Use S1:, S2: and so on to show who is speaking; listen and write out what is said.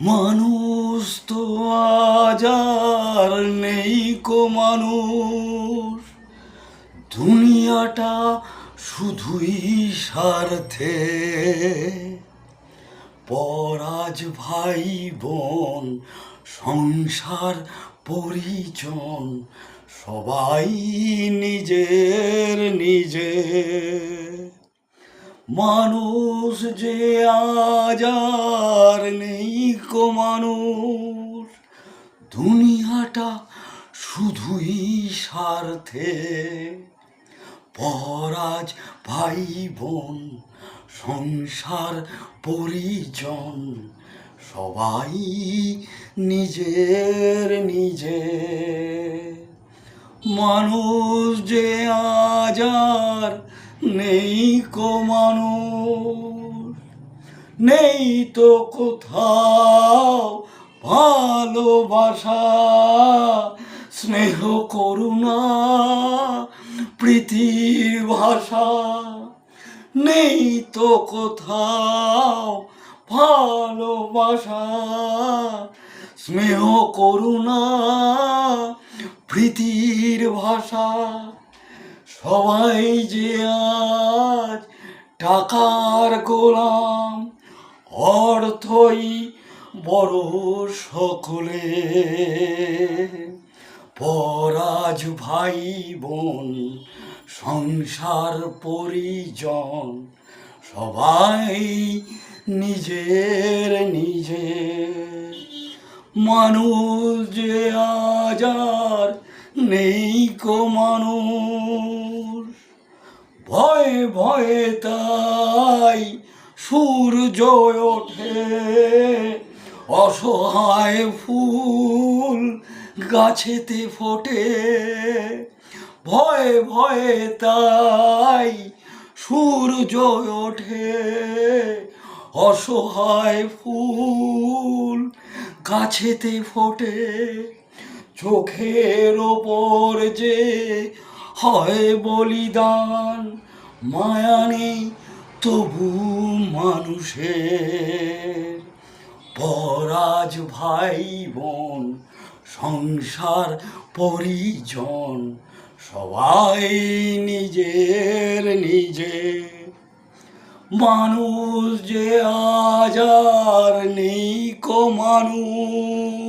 S1: মানুষ তো আজ আর নেই কো মানুষ, দুনিয়াটা শুধুই স্বার্থে। পরাজ ভাই বোন সংসার পরিজন সবাই নিজের নিজে। মানুষ যে আজ আর নেই কো মানুষ, দুনিয়াটা শুধুই স্বার্থে। পরাজ ভাই বোন সংসার পরিজন সবাই নিজের নিজে। মানুষ যে আজ আর নেই কো মানুষ, নেই তো কোথাও ভালোবাসা, স্নেহ করুণা প্রীতির ভাষা। নেই তো কোথাও ভালোবাসা, স্নেহ করুণা প্রীতির ভাষা। সবাই যে আজ টাকার গোলাম, অর্থই বড় সকলে। পরাজ ভাই বোন সংসার পরিজন সবাই নিজের নিজে। মানুষ যে আজ আর নেই কো মানুষ, ভয়ে ভয়ে তাই সূর্য ওঠে, অসহায় ফুল গাছেতে ফোটে। ভয়ে ভয়ে তাই সূর্য ওঠে, অসহায় ফুল গাছেতে ফোটে। চোখের ওপর যে হয় বলিদান, মায়া নেই তবু মানুষের। পরাজ ভাই বোন সংসার পরিজন সবাই নিজের নিজে। মানুষ যে আজ আর নেই কো মানুষ।